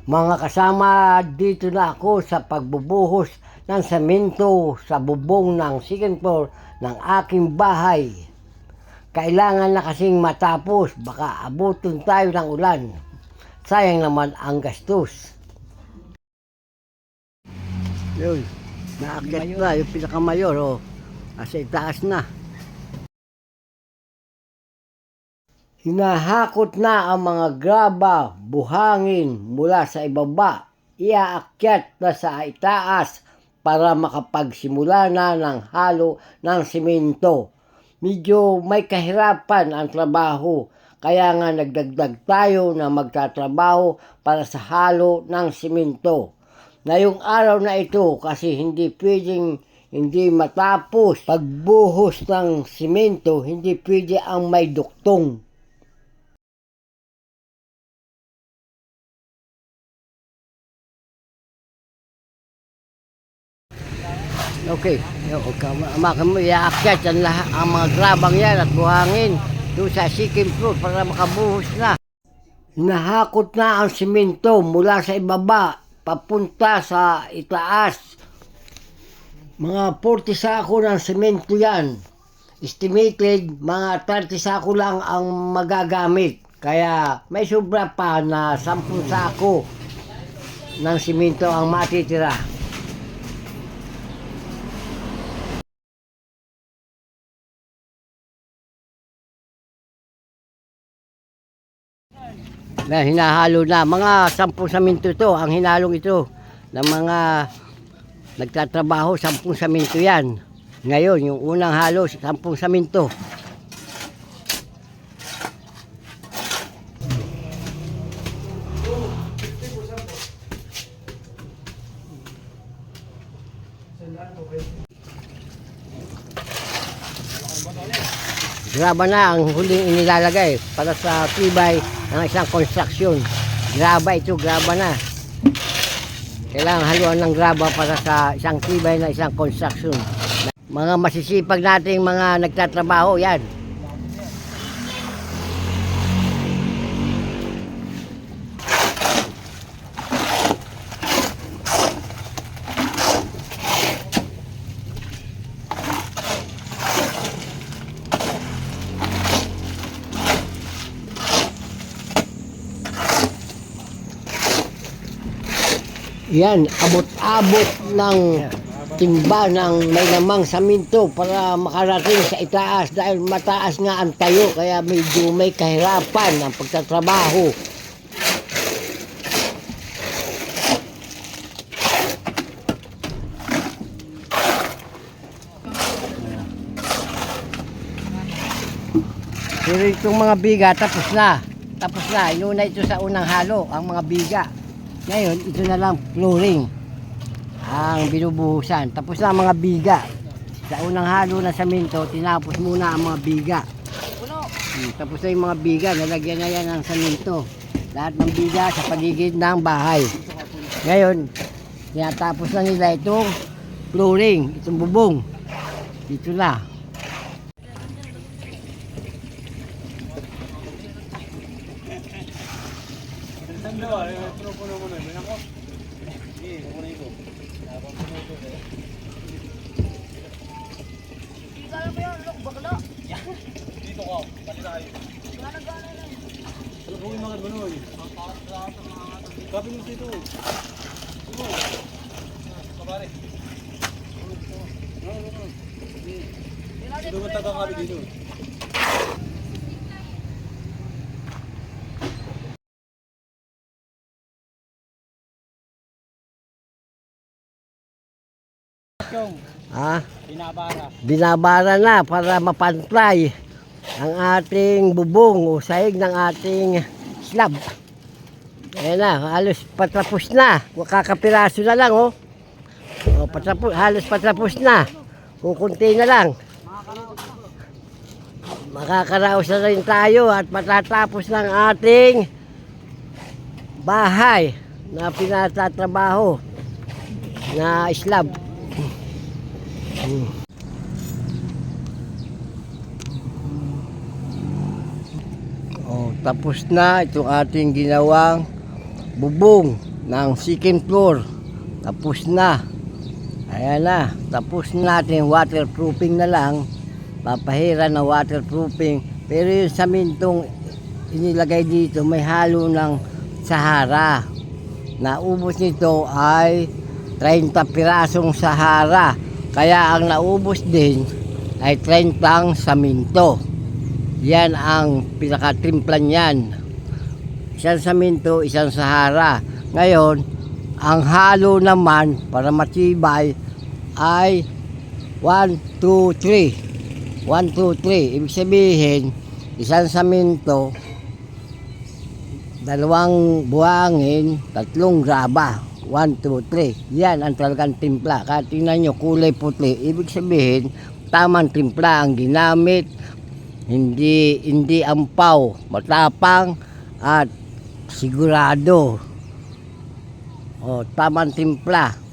Mga kasama, dito na ako sa pagbubuhos ng semento sa bubong ng second floor ng aking bahay. Kailangan na kasing matapos, baka abutin tayo ng ulan. Sayang naman ang gastos. Yun, naakyat na yung pinakamayor, oh. Kasi itaas na. Hinahakot na ang mga graba, buhangin mula sa ibaba, iaakyat na sa itaas para makapagsimula na ng halo ng simento. Medyo may kahirapan ang trabaho, kaya nga nagdagdag tayo na magtatrabaho para sa halo ng simento. Ngayong araw na ito kasi hindi pwedeng hindi matapos pagbuhos ng simento, hindi pwede ang may duktong. Okay, makan mo iaakyat yan lahat, ang mga grabang yan at buhangin doon sa second floor para makabuhos na. Hinahakot na ang simento mula sa ibaba papunta sa itaas. Mga 40 sako ng simento yan. Estimated mga 30 sako lang ang magagamit. Kaya may sobra pa na 10 sako ng simento ang matitira. Na hinahalo na mga 10 saminto ito ang hinalong ito ng mga nagtatrabaho. 10 saminto yan ngayon, yung unang halo 10 saminto. Graba na ang huling inilalagay para sa tibay ng isang construction. Graba ito, graba na. Kailangan haluan ng graba para sa isang tibay na isang construction. Mga masisipag nating mga nagtatrabaho, yan. Yan, abot-abot ng timba ng may lamang saminto para makarating sa itaas dahil mataas nga ang tayo kaya medyo may kahirapan ang pagtatrabaho. Pero itong mga biga tapos na. Inuna ito sa unang halo ang mga biga. Ngayon, ito na lang flooring ang binubuhusan. Tapos na ang mga biga. Sa unang halo na saminto, tinapos muna ang mga biga. Tapos na yung mga biga, nalagyan na yan ng saminto. Lahat ng biga sa paligid ng bahay. Ngayon, tinatapos na nila itong flooring, itong bubong. Dito na. Dito ka, bali tayo. Alam ko yung mga gano'n. Kapin mo dito. Sumo. Kabari. Dito matagang kami dito. Binabara na para mapantay ang ating bubong o sahig ng ating slab. Ayan na, halos patapos na. Kakapiraso na lang, oh. Halos patapos na. Kukunti na lang. Makakaraos na rin tayo at matatapos ng ating bahay na pinatatrabaho na slab. Tapos na itong ating ginawang bubong ng second floor. Tapos na. Ayan na. Tapos natin. Waterproofing na lang. Papahira na waterproofing. Pero yung samintong inilagay dito may halo ng Sahara. Naubos nito ay 30 pirasong Sahara. Kaya ang naubos din ay 30 saminto. Yan ang pinakatimpla niyan. Isang saminto, isang Sahara. Ngayon, ang halo naman para matibay ay 1, 2, 3. 1, 2, 3. Ibig sabihin, isang saminto, 2 buhangin, 3 graba. 1, 2, 3. Yan ang talagang timpla. Kaya tingnan nyo, kulay puti. Ibig sabihin, tamang timpla ang ginamit. Hindi ampaw, matapang at sigurado. O, tamang timpla.